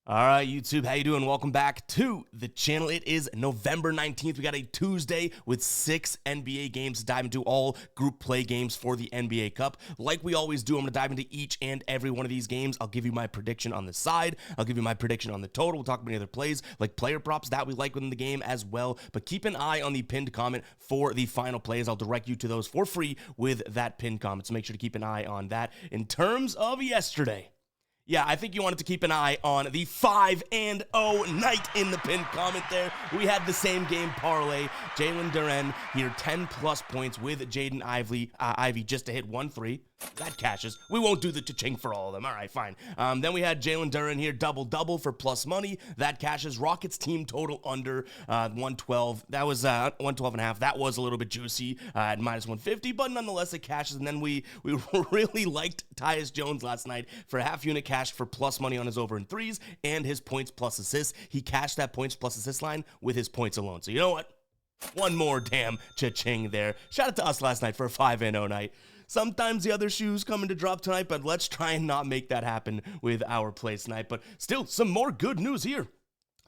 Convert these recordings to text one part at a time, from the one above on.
All right, YouTube, how you doing? Welcome back to the channel. It is November 19th. We got a Tuesday with 6 NBA games to dive into, all group play games for the NBA Cup. Like we always do, I'm going to dive into each and every one of these games. I'll give you my prediction on the side. I'll give you my prediction on the total. We'll talk about any other plays, like player props that we like within the game as well. But keep an eye on the pinned comment for the final plays. I'll direct you to those for free with that pinned comment, so make sure to keep an eye on that. In terms of yesterday, yeah, I think you wanted to keep an eye on the 5-0 night in the pinned comment there. We had the same game parlay. Jalen Duren here, 10-plus points with Jaden Ivey just to hit 1-3. That cashes. We won't do the cha-ching for all of them. All right, fine. Then we had Jalen Duren here, double-double for plus money. That cashes. Rockets team total under 112. That was 112.5. That was a little bit juicy at minus 150, but nonetheless, it cashes. And then we really liked Tyus Jones last night for a half unit cash for plus money on his over and threes and his points plus assists. He cashed that points plus assist line with his points alone. So you know what? One more damn cha-ching there. Shout out to us last night for a 5-0 night. Sometimes the other shoes coming to drop tonight, but let's try and not make that happen with our play tonight. But still, some more good news here.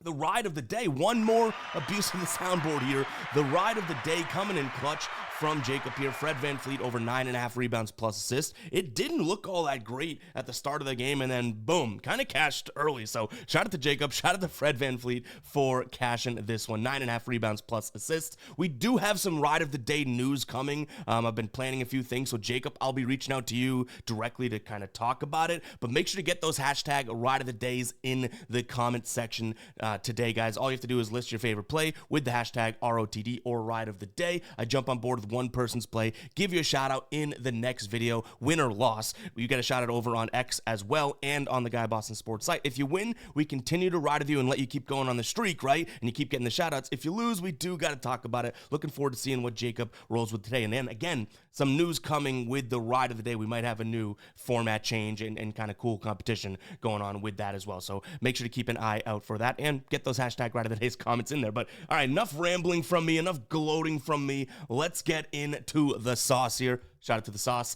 The ride of the day, one more abuse of the soundboard here. The ride of the day coming in clutch from Jacob here. Fred VanVleet over 9.5 rebounds plus assists. It didn't look all that great at the start of the game, and then boom, kind of cashed early. So shout out to Jacob, shout out to Fred VanVleet for cashing this one. 9.5 rebounds plus assists. We do have some ride of the day news coming. I've been planning a few things, so Jacob, I'll be reaching out to you directly to kind of talk about it, but make sure to get those hashtag ride of the days in the comment section today, guys. All you have to do is list your favorite play with the hashtag ROTD or ride of the day. I jump on board with one person's play, give you a shout out in the next video. Win or loss, you get a shout out over on X as well and on the Guy Boston Sports site. If you win, we continue to ride with you and let you keep going on the streak, right? And you keep getting the shout outs. If you lose, we do got to talk about it. Looking forward to seeing what Jacob rolls with today. And then again, some news coming with the ride of the day. We might have a new format change and kind of cool competition going on with that as well. So make sure to keep an eye out for that and get those hashtag ride of the day's comments in there. But all right, enough rambling from me, enough gloating from me. Let's get into the sauce here. Shout out to the sauce.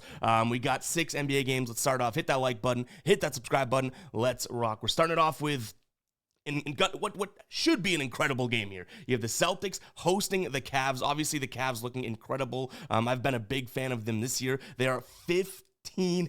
We got 6 NBA games. Let's start off. Hit that like button. Hit that subscribe button. Let's rock. We're starting it off with what should be an incredible game here. You have the Celtics hosting the Cavs. Obviously, the Cavs looking incredible. I've been a big fan of them this year. They are 15-0,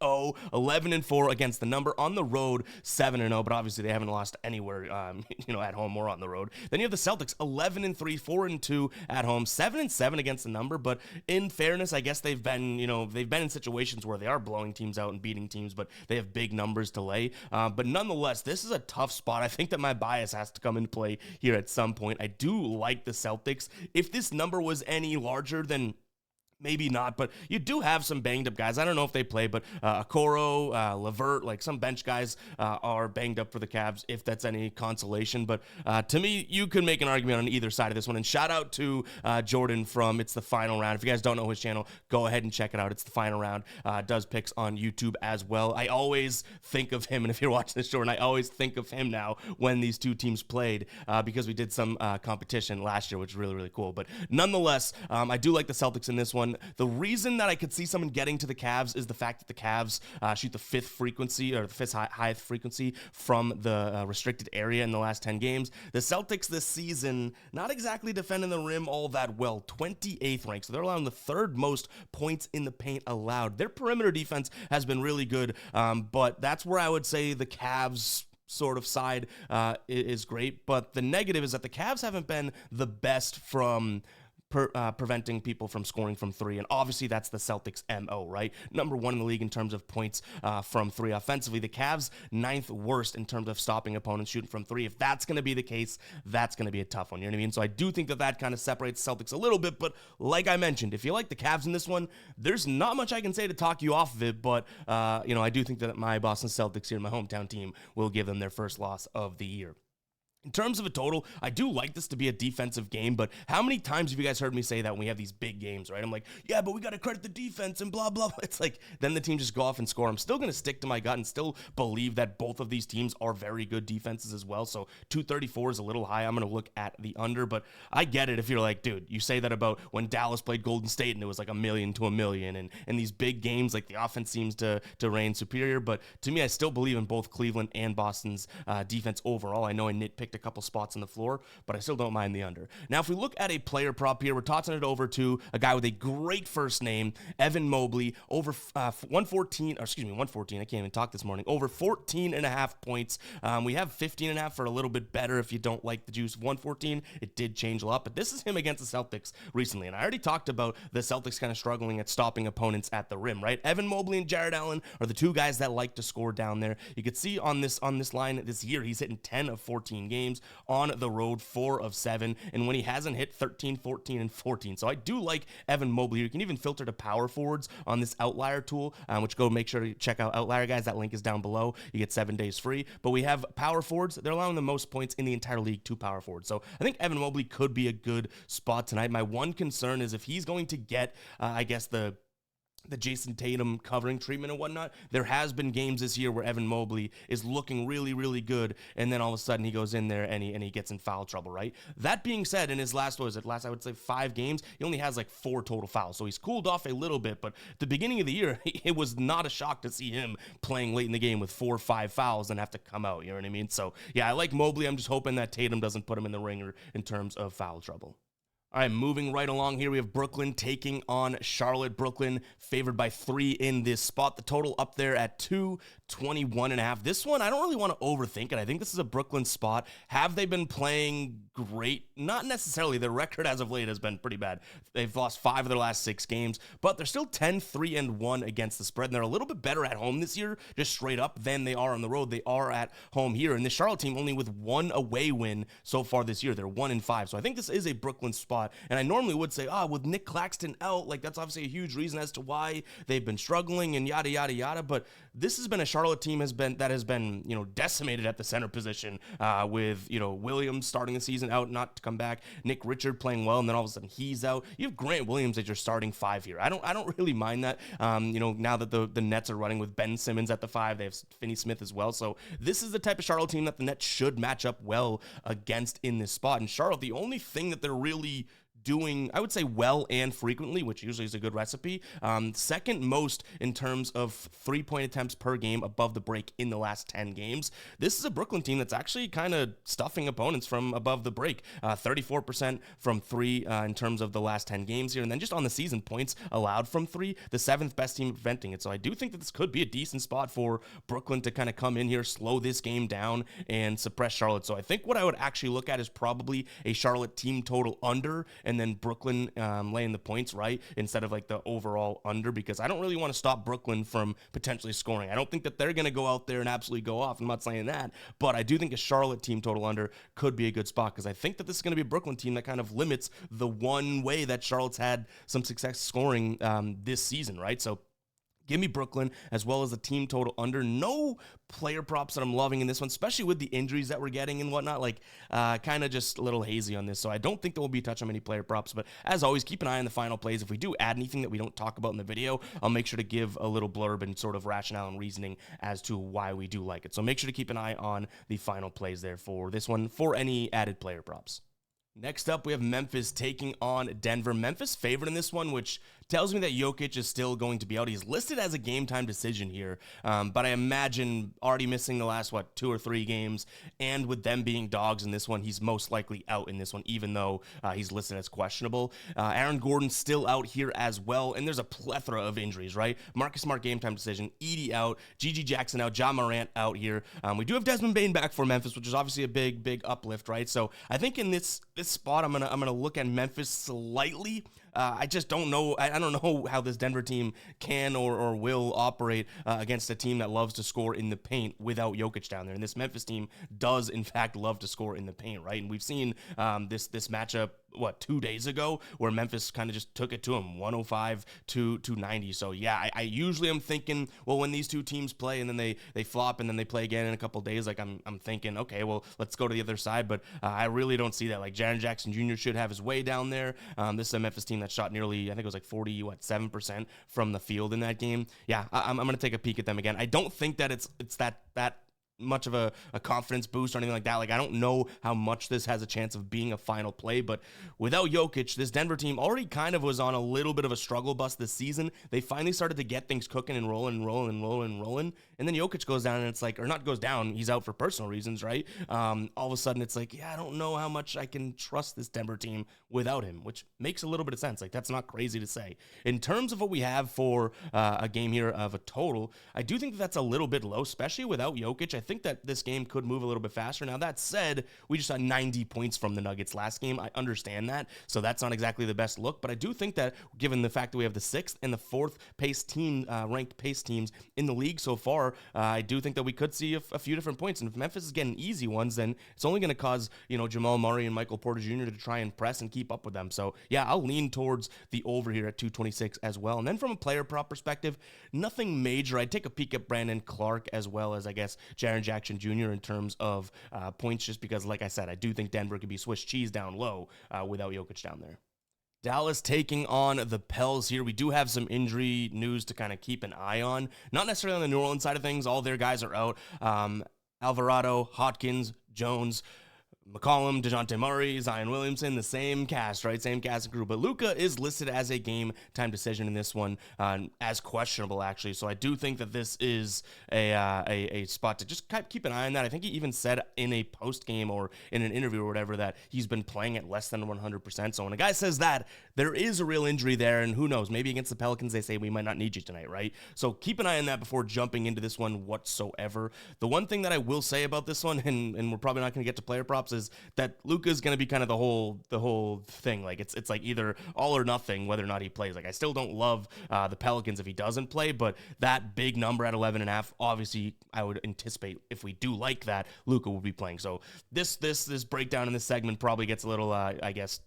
11-4 against the number. On the road, 7-0, but obviously they haven't lost anywhere, at home or on the road. Then you have the Celtics, 11-3, 4-2 at home, 7-7 against the number. But in fairness, I guess they've been in situations where they are blowing teams out and beating teams, but they have big numbers to lay. But nonetheless, this is a tough spot. I think that my bias has to come into play here at some point. I do like the Celtics. If this number was any larger, then maybe not, but you do have some banged up guys. I don't know if they play, but Okoro, Levert, like some bench guys are banged up for the Cavs, if that's any consolation. But to me, you could make an argument on either side of this one. And shout out to Jordan from It's the Final Round. If you guys don't know his channel, go ahead and check it out. It's the Final Round. Does picks on YouTube as well. I always think of him, and if you're watching this, Jordan, I always think of him now when these two teams played because we did some competition last year, which is really, really cool. But nonetheless, I do like the Celtics in this one. The reason that I could see someone getting to the Cavs is the fact that the Cavs shoot the 5th frequency, or the 5th highest frequency from the restricted area in the last 10 games. The Celtics this season, not exactly defending the rim all that well, 28th ranked. So they're allowing the 3rd most points in the paint allowed. Their perimeter defense has been really good, but that's where I would say the Cavs sort of side is great. But the negative is that the Cavs haven't been the best from preventing people from scoring from 3, and obviously that's the Celtics' MO, right? Number 1 in the league in terms of points from 3 offensively. The Cavs 9th worst in terms of stopping opponents shooting from 3. If that's going to be the case, that's going to be a tough one, you know what I mean? So I do think that kind of separates Celtics a little bit, but like I mentioned, if you like the Cavs in this one, there's not much I can say to talk you off of it, but I do think that my Boston Celtics here, my hometown team, will give them their first loss of the year. In terms of a total, I do like this to be a defensive game, but how many times have you guys heard me say that when we have these big games, right? I'm like, yeah, but we got to credit the defense and blah, blah, blah. It's like, then the team just go off and score. I'm still going to stick to my gut and still believe that both of these teams are very good defenses as well. So 234 is a little high. I'm going to look at the under, but I get it if you're like, dude, you say that about when Dallas played Golden State and it was like 1,000,000 to 1,000,000. And these big games, like the offense seems to reign superior. But to me, I still believe in both Cleveland and Boston's defense overall. I know I nitpicked a couple spots on the floor, but I still don't mind the under. Now, if we look at a player prop here, we're tossing it over to a guy with a great first name, Evan Mobley, over 114. I can't even talk this morning. Over 14.5 points. We have 15.5 for a little bit better if you don't like the juice of 114. It did change a lot, but this is him against the Celtics recently, and I already talked about the Celtics kind of struggling at stopping opponents at the rim, right? Evan Mobley and Jared Allen are the two guys that like to score down there. You can see on this line this year, he's hitting 10 of 14 games on the road, 4 of 7, and when he hasn't hit 13, 14, and 14. So I do like Evan Mobley. You can even filter to power forwards on this outlier tool, which go make sure to check out Outlier, guys. That link is down below. You get 7 days free. But we have power forwards. They're allowing the most points in the entire league to power forwards. So I think Evan Mobley could be a good spot tonight. My one concern is if he's going to get, the Jason Tatum covering treatment and whatnot. There has been games this year where Evan Mobley is looking really, really good, and then all of a sudden he goes in there and he gets in foul trouble, right? That being said, in his last I would say 5 games, he only has like 4 total fouls. So he's cooled off a little bit, but at the beginning of the year, it was not a shock to see him playing late in the game with 4 or 5 fouls and have to come out, you know what I mean? So yeah, I like Mobley. I'm just hoping that Tatum doesn't put him in the ringer in terms of foul trouble. All right, moving right along here, we have Brooklyn taking on Charlotte. Brooklyn favored by 3 in this spot. The total up there at 221.5. This one, I don't really want to overthink it. I think this is a Brooklyn spot. Have they been playing great? Not necessarily. Their record as of late has been pretty bad. They've lost 5 of their last 6 games, but they're still 10-3-1 against the spread. And they're a little bit better at home this year, just straight up, than they are on the road. They are at home here. And the Charlotte team only with 1 away win so far this year. They're 1-5. So I think this is a Brooklyn spot. And I normally would say, with Nick Claxton out, like that's obviously a huge reason as to why they've been struggling and yada, yada, yada. But this has been a Charlotte team that has been decimated at the center position with, Williams starting the season out, not to come back. Nick Richard playing well, and then all of a sudden he's out. You have Grant Williams as your starting 5 here. I don't really mind that. Now that the Nets are running with Ben Simmons at the 5, they have Finney Smith as well. So this is the type of Charlotte team that the Nets should match up well against in this spot. And Charlotte, the only thing that they're really doing, I would say, well and frequently, which usually is a good recipe. Second most in terms of 3-point attempts per game above the break in the last 10 games. This is a Brooklyn team that's actually kind of stuffing opponents from above the break. 34% from 3 in terms of the last 10 games here. And then just on the season, points allowed from 3, the 7th best team preventing it. So I do think that this could be a decent spot for Brooklyn to kind of come in here, slow this game down, and suppress Charlotte. So I think what I would actually look at is probably a Charlotte team total under, and then Brooklyn laying the points, right, instead of like the overall under, because I don't really want to stop Brooklyn from potentially scoring. I don't think that they're going to go out there and absolutely go off. I'm not saying that, but I do think a Charlotte team total under could be a good spot, because I think that this is going to be a Brooklyn team that kind of limits the one way that Charlotte's had some success scoring this season, right? So give me Brooklyn as well as the team total under. No player props that I'm loving in this one, especially with the injuries that we're getting and whatnot. Like, kind of just a little hazy on this. So I don't think there will be a touch on many player props. But as always, keep an eye on the final plays. If we do add anything that we don't talk about in the video, I'll make sure to give a little blurb and sort of rationale and reasoning as to why we do like it. So make sure to keep an eye on the final plays there for this one for any added player props. Next up, we have Memphis taking on Denver. Memphis favored in this one, which tells me that Jokic is still going to be out. He's listed as a game-time decision here, but I imagine already missing the last, 2 or 3 games, and with them being dogs in this one, he's most likely out in this one, even though he's listed as questionable. Aaron Gordon's still out here as well, and there's a plethora of injuries, right? Marcus Smart game-time decision, Edey out, Gigi Jackson out, Ja Morant out here. We do have Desmond Bane back for Memphis, which is obviously a big uplift, right? So I think in this spot, I'm gonna look at Memphis slightly. I just don't know. I don't know how this Denver team can or will operate against a team that loves to score in the paint without Jokic down there. And this Memphis team does, in fact, love to score in the paint, right? And we've seen this matchup 2 days ago, where Memphis kind of just took it to him, 105 to 90. So yeah, I usually am thinking, well, when these two teams play and then they flop and then they play again in a couple days, like I'm thinking, okay, well, let's go to the other side. But I really don't see that. Like Jaren Jackson Jr. should have his way down there. This is a Memphis team that shot nearly, I think it was like 7% from the field in that game. Yeah, I'm going to take a peek at them again. I don't think that it's that much of a confidence boost or anything like that. Like, I don't know how much this has a chance of being a final play, but without Jokic, this Denver team already kind of was on a little bit of a struggle bus this season. They finally started to get things cooking and rolling. And then Jokic goes down and it's like, or not goes down, he's out for personal reasons, right? All of a sudden it's like, yeah, I don't know how much I can trust this Denver team without him, which makes a little bit of sense. Like, that's not crazy to say. In terms of what we have for a game here of a total, I do think that's a little bit low, especially without Jokic. I think that this game could move a little bit faster. Now, that said, we just saw 90 points from the Nuggets last game. I understand that, so that's not exactly the best look, but I do think that given the fact that we have the 6th and the 4th pace team, ranked pace teams in the league so far, I do think that we could see a few different points. And if Memphis is getting easy ones, then it's only going to cause, Jamal Murray and Michael Porter Jr. to try and press and keep up with them. So yeah, I'll lean towards the over here at 226 as well. And then from a player prop perspective, nothing major. I'd take a peek at Brandon Clark as well as, I guess, Jaren Jackson Jr. in terms of points, just because, like I said, I do think Denver could be Swiss cheese down low without Jokic down there. Dallas taking on the Pels here. We do have some injury news to kind of keep an eye on. Not necessarily on the New Orleans side of things. All their guys are out. Alvarado, Hodkins, Jones, McCollum, DeJounte Murray, Zion Williamson, the same cast, right? Same cast and crew. But Luka is listed as a game-time decision in this one, as questionable, actually. So I do think that this is a spot to just keep an eye on that. I think he even said in a post-game or in an interview or whatever that he's been playing at less than 100%. So when a guy says that, there is a real injury there, and who knows? Maybe against the Pelicans, they say we might not need you tonight, right? So keep an eye on that before jumping into this one whatsoever. The one thing that I will say about this one, and we're probably not going to get to player props, is that Luka is going to be kind of the whole thing. Like, it's like either all or nothing whether or not he plays. Like, I still don't love the Pelicans if he doesn't play, but that big number at 11.5, obviously I would anticipate if we do like that, Luka will be playing. So this breakdown in this segment probably gets a little I guess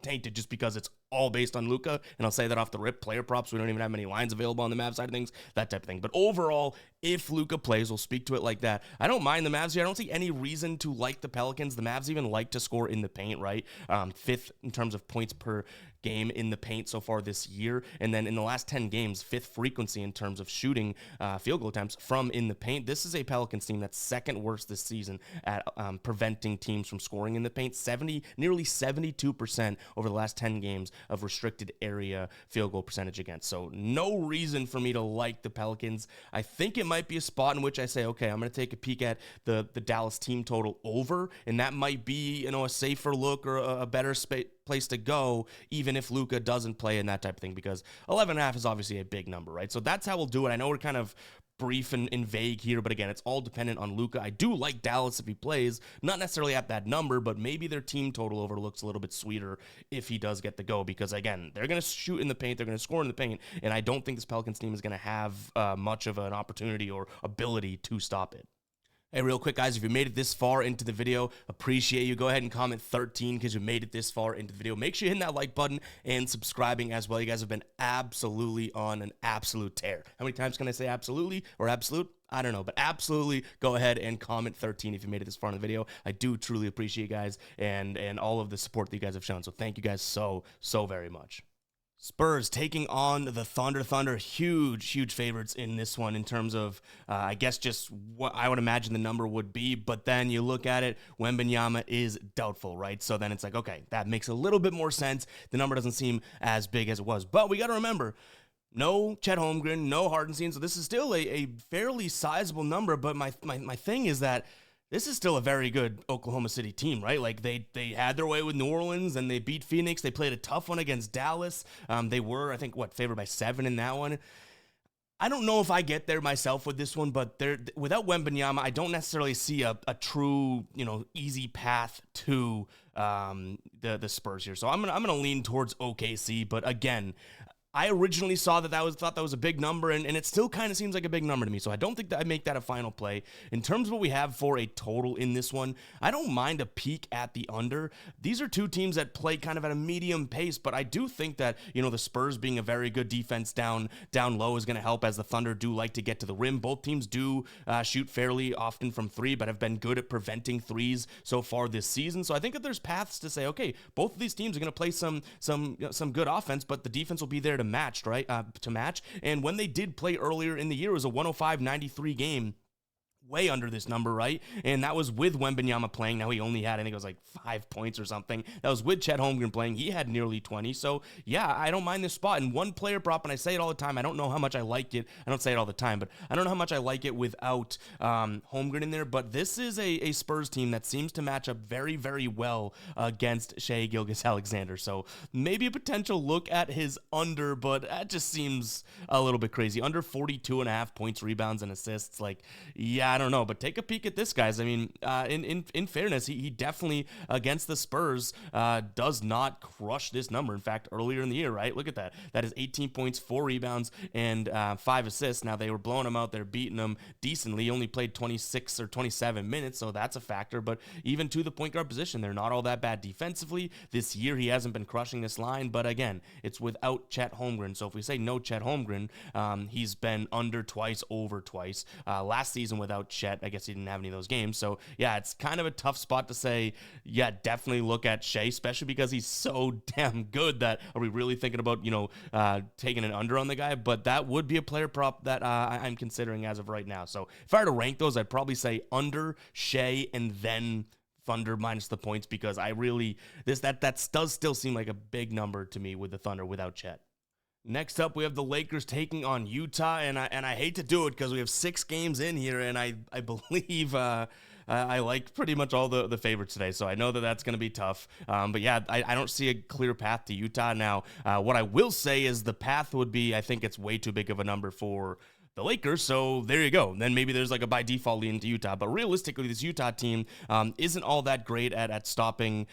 tainted just because it's all based on Luka, and I'll say that off the rip. Player props, we don't even have many lines available on the Mavs side of things, that type of thing. But overall, if Luka plays, we'll speak to it like that. I don't mind the Mavs here. I don't see any reason to like the Pelicans. The Mavs even like to score in the paint, right? 5th in terms of points per game in the paint so far this year, and then in the last 10 games, 5th frequency in terms of shooting field goal attempts from in the paint. This is a Pelicans team that's 2nd worst this season at preventing teams from scoring in the paint. Nearly 72% over the last 10 games of restricted area field goal percentage against. So no reason for me to like the Pelicans. I think it might be a spot in which I say, okay, I'm going to take a peek at the Dallas team total over, and that might be, a safer look or a better place to go, even if Luka doesn't play and that type of thing, because 11.5 is obviously a big number, right? So that's how we'll do it. I know we're kind of brief and vague here, but again, it's all dependent on Luka. I do like Dallas if he plays, not necessarily at that number, but maybe their team total over looks a little bit sweeter if he does get the go, because again, they're going to shoot in the paint, they're going to score in the paint, and I don't think this Pelicans team is going to have much of an opportunity or ability to stop it. Hey, real quick, guys, if you made it this far into the video, appreciate you. Go ahead and comment 13 because you made it this far into the video. Make sure you hit that like button and subscribing as well. You guys have been absolutely on an absolute tear. How many times can I say absolutely or absolute? I don't know, but absolutely go ahead and comment 13 if you made it this far in the video. I do truly appreciate you guys and all of the support that you guys have shown. So thank you guys so very much. Spurs taking on the Thunder. Thunder, huge favorites in this one in terms of, I guess, just what I would imagine the number would be. But then you look at it, Wembanyama is doubtful, right? So then it's like, okay, that makes a little bit more sense. The number doesn't seem as big as it was. But we got to remember, no Chet Holmgren, no Hartenstein. So this is still a fairly sizable number. But my thing is that this is still a very good Oklahoma City team, right? Like, they had their way with New Orleans, and they beat Phoenix. They played a tough one against Dallas. They were, I think, favored by 7 in that one. I don't know if I get there myself with this one, but without Wembanyama, I don't necessarily see a true, easy path to the Spurs here. So I'm gonna lean towards OKC, but again, I originally thought that was a big number, and it still kind of seems like a big number to me. So I don't think that I make that a final play. In terms of what we have for a total in this one, I don't mind a peek at the under. These are two teams that play kind of at a medium pace, but I do think that, the Spurs being a very good defense down low is going to help, as the Thunder do like to get to the rim. Both teams do shoot fairly often from three, but have been good at preventing threes so far this season. So I think that there's paths to say, okay, both of these teams are going to play some good offense, but the defense will be there to match, right? To match. And when they did play earlier in the year, it was a 105-93 game. Way under this number, right? And that was with Wembanyama playing. Now he only had, I think it was like 5 points or something. That was with Chet Holmgren playing. He had nearly 20. So yeah, I don't mind this spot. And one player prop, and I say it all the time, I don't know how much I like it. I don't say it all the time, but I don't know how much I like it without Holmgren in there. But this is a Spurs team that seems to match up very, very well against Shai Gilgeous-Alexander. So maybe a potential look at his under, but that just seems a little bit crazy. Under 42.5 points, rebounds, and assists. Like, yeah, I don't know, but take a peek at this, guys. I mean, in fairness, he definitely, against the Spurs, does not crush this number. In fact, earlier in the year, right? Look at that. That is 18 points, 4 rebounds, and 5 assists. Now, they were blowing him out. They're beating him decently. He only played 26 or 27 minutes, so that's a factor. But even to the point guard position, they're not all that bad defensively. This year, he hasn't been crushing this line, but again, it's without Chet Holmgren. So if we say no Chet Holmgren, he's been under twice, over twice. Last season without Chet, I guess he didn't have any of those games. So yeah, it's kind of a tough spot to say, yeah, definitely look at Shai, especially because he's so damn good that are we really thinking about, taking an under on the guy? But that would be a player prop that I'm considering as of right now. So if I were to rank those, I'd probably say under, Shai, and then Thunder minus the points, because I really, that does still seem like a big number to me with the Thunder without Chet. Next up, we have the Lakers taking on Utah, and I hate to do it because we have 6 games in here, and I believe I like pretty much all the favorites today, so I know that that's going to be tough. But yeah, I don't see a clear path to Utah now. What I will say is the path would be, I think it's way too big of a number for the Lakers, so there you go. Then maybe there's like a by default lean to Utah, but realistically, this Utah team isn't all that great at stopping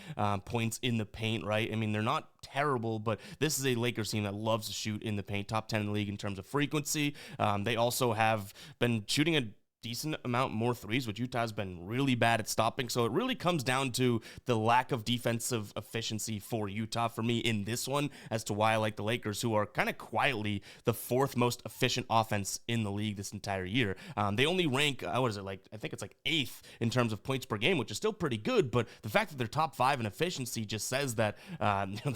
points in the paint, right? I mean, they're not terrible, but this is a Lakers team that loves to shoot in the paint, top 10 in the league in terms of frequency. They also have been shooting a decent amount more threes, which Utah's been really bad at stopping. So it really comes down to the lack of defensive efficiency for Utah for me in this one as to why I like the Lakers, who are kind of quietly the 4th most efficient offense in the league this entire year. They only rank, I think it's like 8th in terms of points per game, which is still pretty good, but the fact that they're top 5 in efficiency just says that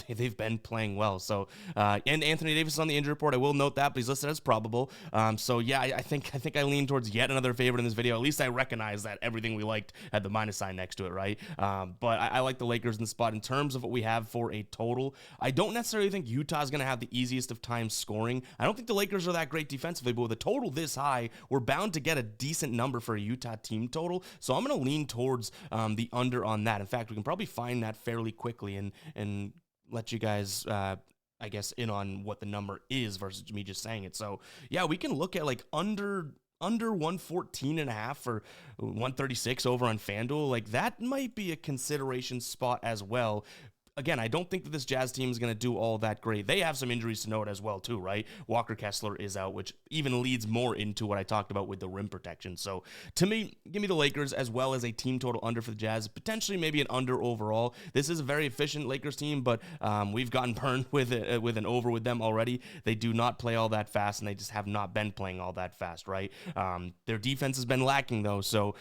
they've been playing well. So, and Anthony Davis is on the injury report. I will note that, but he's listed as probable. So yeah, I think I lean towards yet another favorite in this video. At least I recognize that everything we liked had the minus sign next to it, right? But I like the Lakers in the spot. In terms of what we have for a total, I don't necessarily think Utah's going to have the easiest of times scoring. I don't think the Lakers are that great defensively, but with a total this high, we're bound to get a decent number for a Utah team total. So I'm going to lean towards the under on that. In fact, we can probably find that fairly quickly and let you guys I guess in on what the number is versus me just saying it. So yeah, we can look at like under 114.5 or 136 over on FanDuel. Like that might be a consideration spot as well. Again, I don't think that this Jazz team is going to do all that great. They have some injuries to note as well, too, right? Walker Kessler is out, which even leads more into what I talked about with the rim protection. So, to me, give me the Lakers as well as a team total under for the Jazz. Potentially maybe an under overall. This is a very efficient Lakers team, but we've gotten burned with an over with them already. They do not play all that fast, and they just have not been playing all that fast, right? Their defense has been lacking, though. So,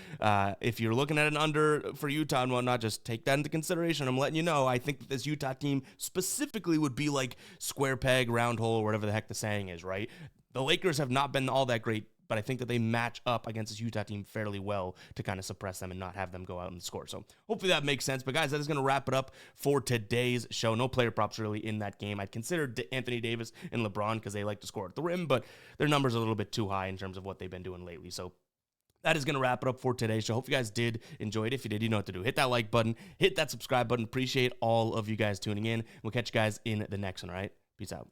if you're looking at an under for Utah and whatnot, just take that into consideration. I'm letting you know, I think this Utah team specifically would be like square peg, round hole, or whatever the heck the saying is, right? The Lakers have not been all that great, but I think that they match up against this Utah team fairly well to kind of suppress them and not have them go out and score. So hopefully that makes sense. But guys, that is going to wrap it up for today's show. No player props really in that game. I'd consider Anthony Davis and LeBron because they like to score at the rim, but their numbers are a little bit too high in terms of what they've been doing lately. So that is going to wrap it up for today's show. Hope you guys did enjoy it. If you did, you know what to do. Hit that like button. Hit that subscribe button. Appreciate all of you guys tuning in. We'll catch you guys in the next one, all right? Peace out.